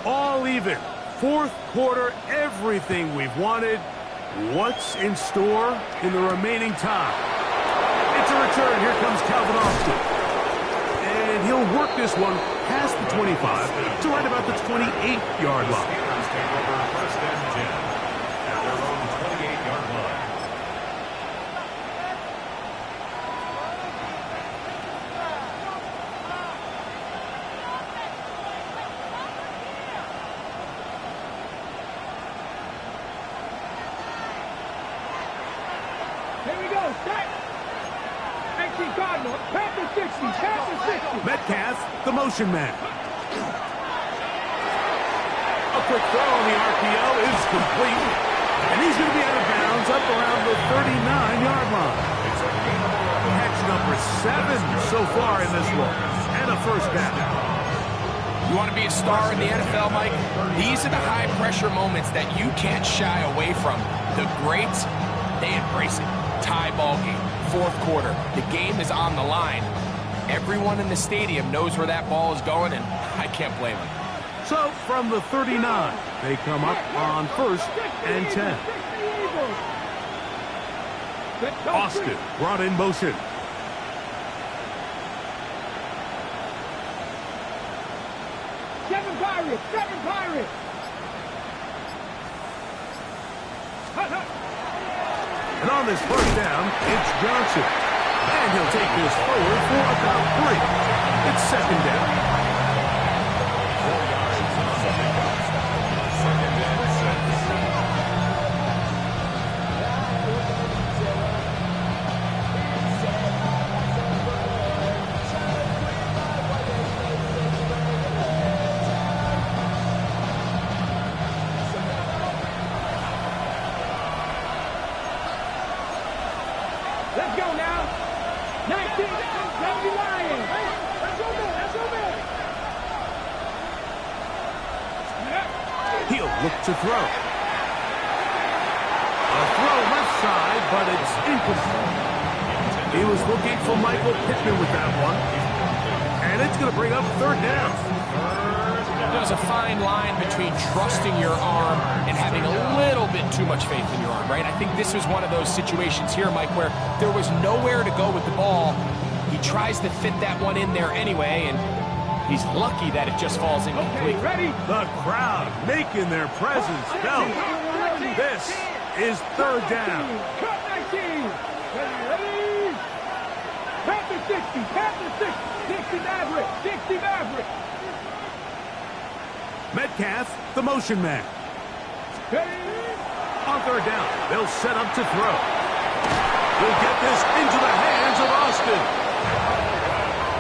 Speaker 2: All even. 4th quarter, everything we've wanted. What's in store in the remaining time? It's a return. Here comes Calvin Austin. And he'll work this one past the 25 to right about the 28-yard line. Metcalf, the motion man. A quick throw on the RPO is complete. And he's going to be out of bounds up around the 39-yard line. Catch number 7 so far in this one. And a first down.
Speaker 4: You want to be a star in the NFL, Mike? These are the high-pressure moments that you can't shy away from. The greats, they embrace it. Tie ball game, 4th quarter. The game is on the line. Everyone in the stadium knows where that ball is going, and I can't blame them.
Speaker 2: So from the 39, they come up on 1st and 10. Austin brought in motion.
Speaker 3: Seven Pirates! Seven Pirates!
Speaker 2: And on this first down, it's Johnson. And he'll take this forward for about 3. It's 2nd down.
Speaker 5: 4 yards on the pickup. 2nd and
Speaker 3: 6. Let's go now. 1970 Lions. That's your man. That's your man.
Speaker 2: He'll look to throw. A throw left side, but it's incomplete. He was looking for Michael Pittman with that one. And it's going to bring up 3rd down.
Speaker 4: There's a fine line between trusting your arm and having a little bit too much faith in your arm, right? I think this was one of those situations here, Mike, where there was nowhere to go with the ball. He tries to fit that one in there anyway, and he's lucky that it just falls incomplete.
Speaker 3: Okay, ready?
Speaker 2: The crowd making their presence felt. This is 3rd down.
Speaker 3: Cut 19. Ready? Panther 60. Panther 60. 60 Maverick. 60 Maverick.
Speaker 2: Metcalf, the motion man.
Speaker 3: Ready?
Speaker 2: On 3rd down, they'll set up to throw. We'll get this into the hands of Austin.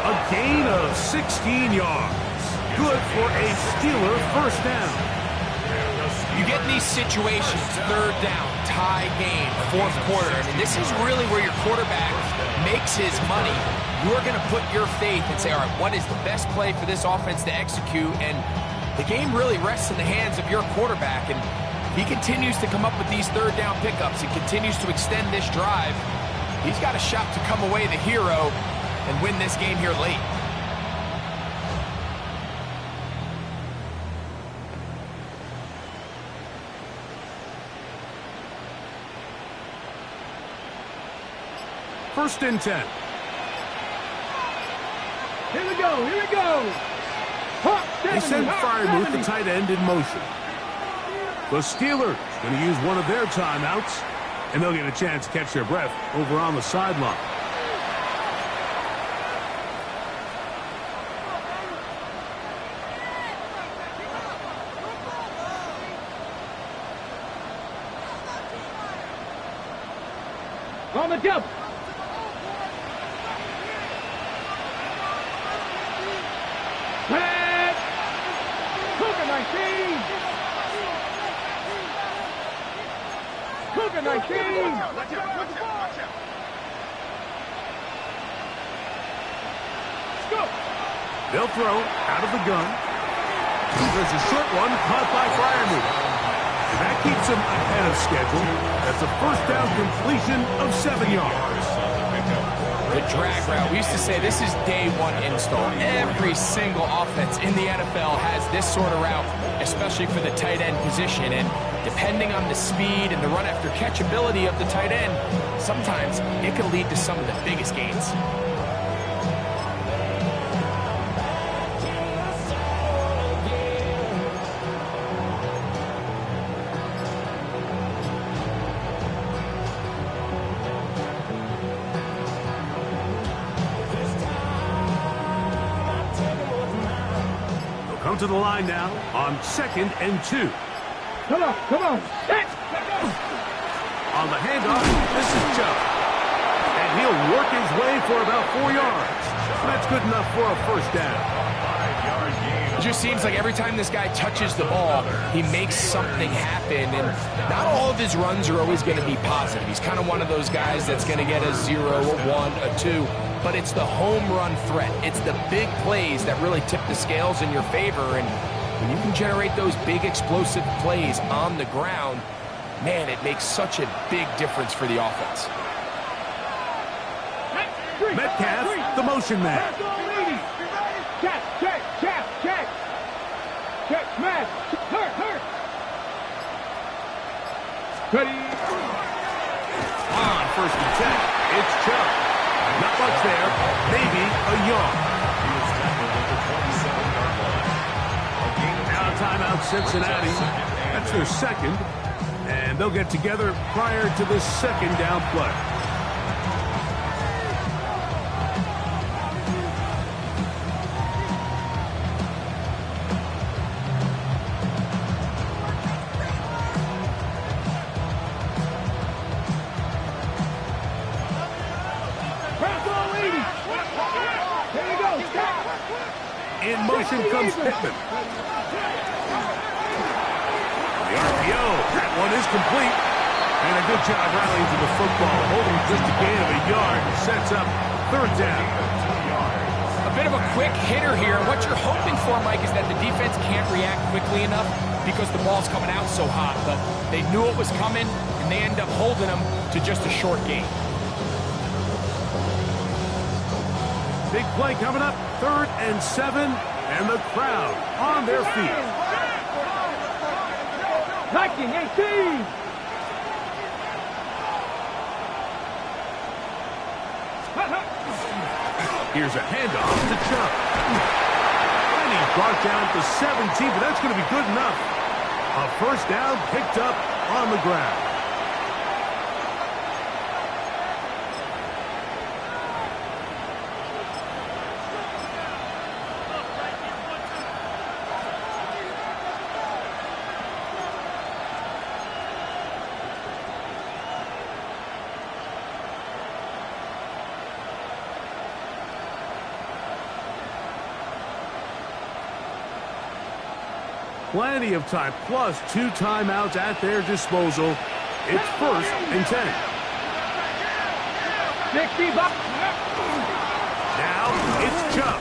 Speaker 2: A gain of 16 yards. Good for a Steeler 1st down.
Speaker 4: You get in these situations, 3rd down, tie game, 4th quarter. I mean, this is really where your quarterback makes his money. You're going to put your faith and say, all right, what is the best play for this offense to execute? And the game really rests in the hands of your quarterback. And he continues to come up with these 3rd down pickups and continues to extend this drive. He's got a shot to come away the hero and win this game here late.
Speaker 2: First and 10.
Speaker 3: Here we go. Here we go.
Speaker 2: They send Firemouth, the tight end, in motion. The Steelers going to use one of their timeouts, and they'll get a chance to catch their breath over on the sideline.
Speaker 3: On the jump. Pass. Cougar 19. Cougar 19.
Speaker 5: Watch out.
Speaker 3: Let's go.
Speaker 2: They'll throw out of the gun. There's a short one caught by Firemouth. And that keeps him ahead of schedule. That's a 1st down completion of 7 yards.
Speaker 4: The drag route. We used to say this is day 1 install. Every single offense in the NFL has this sort of route, especially for the tight end position. And depending on the speed and the run after catch ability of the tight end, sometimes it can lead to some of the biggest gains.
Speaker 2: To the line now on 2nd and 2.
Speaker 3: Come on. Come on.
Speaker 2: On the handoff, this is Chubb. And he'll work his way for about 4 yards. That's good enough for a 1st down.
Speaker 4: It just seems like every time this guy touches the ball, he makes something happen. And not all of his runs are always going to be positive. He's kind of one of those guys that's going to get a 0, a 1, a 2. But it's the home run threat. It's the big plays that really tip the scales in your favor. And when you can generate those big explosive plays on the ground, man, it makes such a big difference for the offense.
Speaker 2: Metcalf, the motion man.
Speaker 3: Check. Check, smash. Hurt. Ready.
Speaker 2: On first and 10, it's Chubb. Not much there, maybe a yard.
Speaker 5: He was tackled at the 27-yard line. A gain of
Speaker 2: Now timeout Cincinnati. That's their second. And they'll get together prior to the second down play. In motion comes Pittman. The RPO, that one is complete. And a good job rallying to the football, holding just a gain of a yard, sets up third down.
Speaker 4: A bit of a quick hitter here. What you're hoping for, Mike, is that the defense can't react quickly enough because the ball's coming out so hot. But they knew it was coming, and they end up holding them to just a short gain.
Speaker 2: Big play coming up, 3rd and 7, and the crowd on their feet.
Speaker 3: Liking 18.
Speaker 2: Here's a handoff to Chubb. And he's brought down to 17, but that's going to be good enough. A first down picked up on the ground. Plenty of time, plus 2 timeouts at their disposal. It's 1st and 10. Now it's Chubb.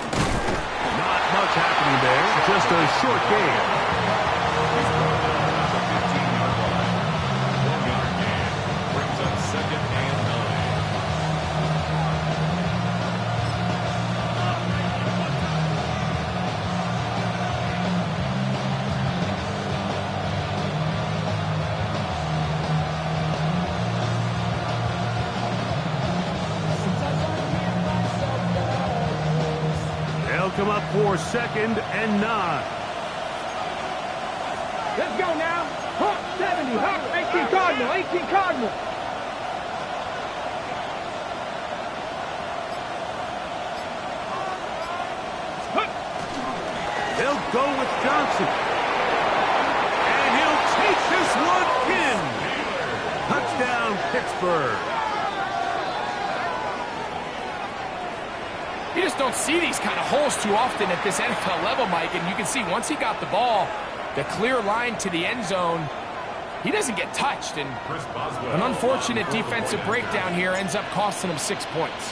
Speaker 2: Not much happening there, just a short gain.
Speaker 5: He's brought down at the 15-yard line. 1-yard gain brings up 2nd and 9.
Speaker 2: Come up for 2nd and 9.
Speaker 3: Let's go now. 70. 18 Cardinal. 18 Cardinal.
Speaker 2: They'll go with Johnson. And he'll take this one in. Touchdown, Pittsburgh.
Speaker 4: You just don't see these kind of holes too often at this NFL level, Mike. And you can see once he got the ball, the clear line to the end zone, he doesn't get touched. And an unfortunate defensive breakdown here ends up costing him 6 points.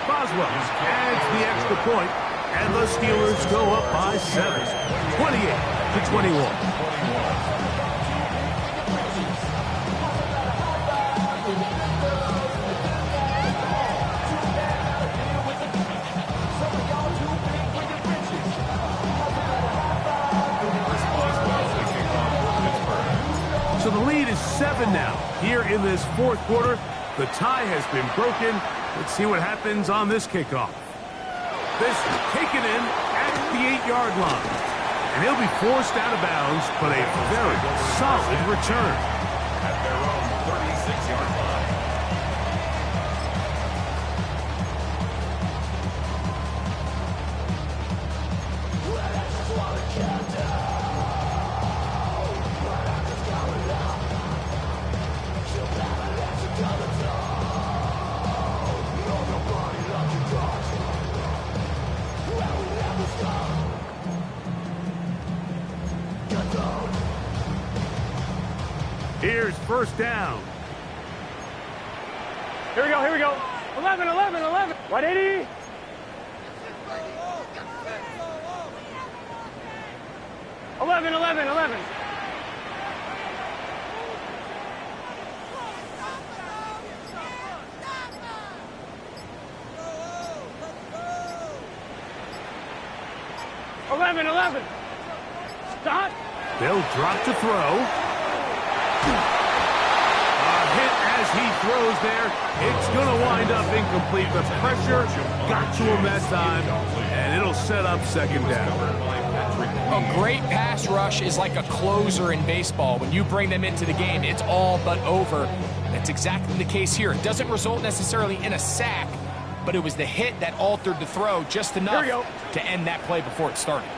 Speaker 2: Boswell adds the extra point, and the Steelers go up by 7, 28-21. So the lead is 7 now. Here in this 4th quarter, the tie has been broken. Let's see what happens on this kickoff. This taken in at the 8-yard line. And he'll be forced out of bounds, but a very solid return.
Speaker 5: At their own 36-yard line.
Speaker 2: Here's first down.
Speaker 3: Here we go. 11. Right, 80. Eleven. 11. Stop.
Speaker 2: They'll drop to throw. A hit as he throws there. It's going to wind up incomplete. The pressure got to him that time, and it'll set up second down.
Speaker 4: A great pass rush is like a closer in baseball. When you bring them into the game, it's all but over. That's exactly the case here. It doesn't result necessarily in a sack, but it was the hit that altered the throw just enough to end that play before it started.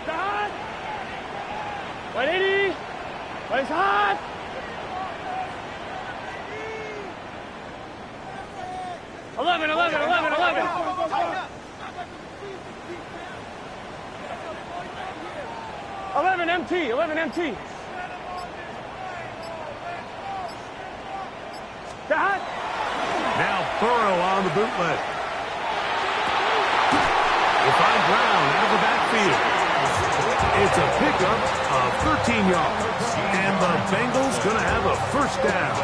Speaker 3: 180. Place hot. Eleven. 11 MT. Stop.
Speaker 2: Now Burrow on the bootleg. Will find Brown out of the backfield. It's a pickup of 13 yards. And the Bengals going to have a first down.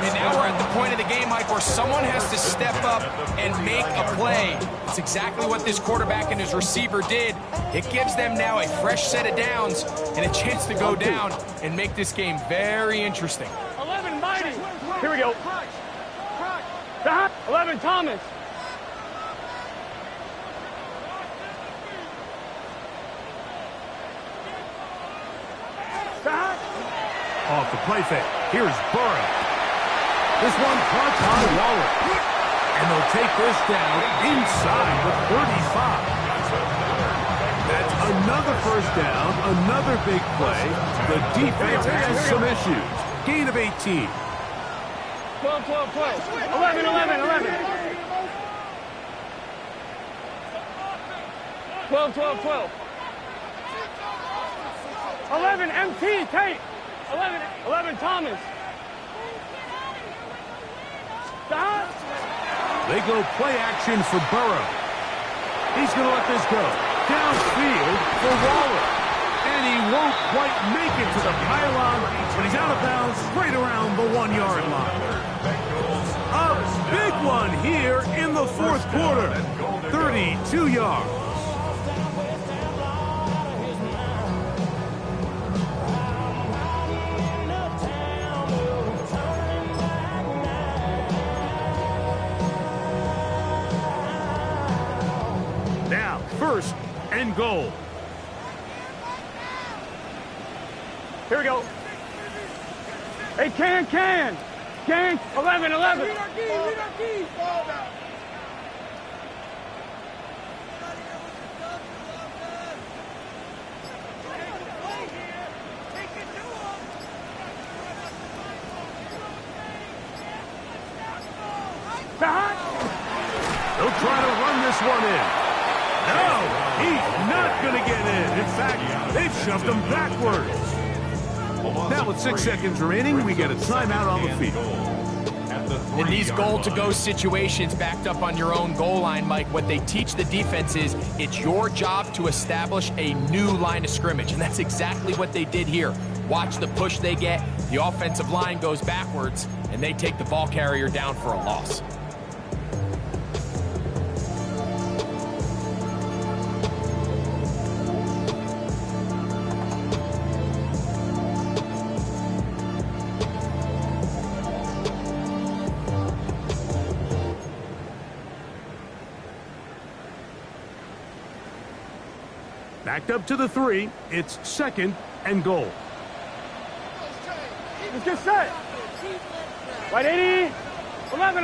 Speaker 4: And now we're at the point of the game, Mike, where someone has to step up and make a play. It's exactly what this quarterback and his receiver did. It gives them now a fresh set of downs and a chance to go down and make this game very interesting.
Speaker 3: 11 Mighty. Here we go. Stop. 11 Thomas. Stop.
Speaker 2: Off the play fake. Here's Burrow. This one caught on Waller. And they'll take this down inside the 35. That's another first down, another big play. The defense has some issues. Gain of 18.
Speaker 3: 12. 11. 12. 11 MT, Tate. 11 Thomas. Stop.
Speaker 2: They go play action for Burrow. He's going to let this go. Downfield for Waller. And he won't quite make it to the pylon, but he's out of bounds right around the 1 yard line. A big one here in the fourth quarter. 32 yards. Now, first and goal.
Speaker 3: Here we go. Hey, can. 11.
Speaker 2: They'll try to run this one in. No, he's not going to get in. In fact, they've shoved him backwards. Now with 6 seconds remaining, we get a timeout on the field.
Speaker 4: In these goal-to-go situations backed up on your own goal line, Mike, what they teach the defense is it's your job to establish a new line of scrimmage, and that's exactly what they did here. Watch the push they get. The offensive line goes backwards, and they take the ball carrier down for a loss.
Speaker 2: Backed up to the 3. It's second and goal.
Speaker 3: Let's get set. Right 80. 11.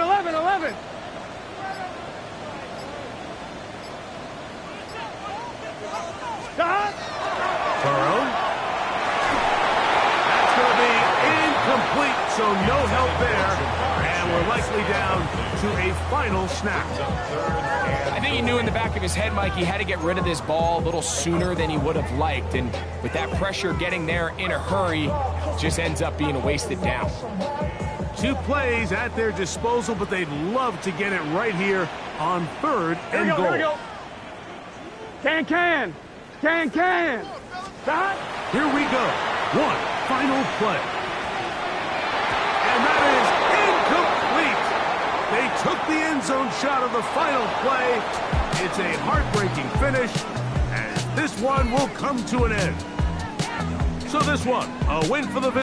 Speaker 3: Stop.
Speaker 2: Burrow. That's going to be incomplete, so no help there. And we're likely down to a final snap.
Speaker 4: I think he knew in the back of his head, Mike, he had to get rid of this ball a little sooner than he would have liked. And with that pressure getting there in a hurry, just ends up being a wasted down.
Speaker 2: 2 plays at their disposal, but they'd love to get it right here on third and goal.
Speaker 3: Here we go. Can. Stop.
Speaker 2: Here we go. One final play. And that is incomplete. They took the end zone shot of the final play. It's a heartbreaking finish as this one will come to an end. So this one, a win for the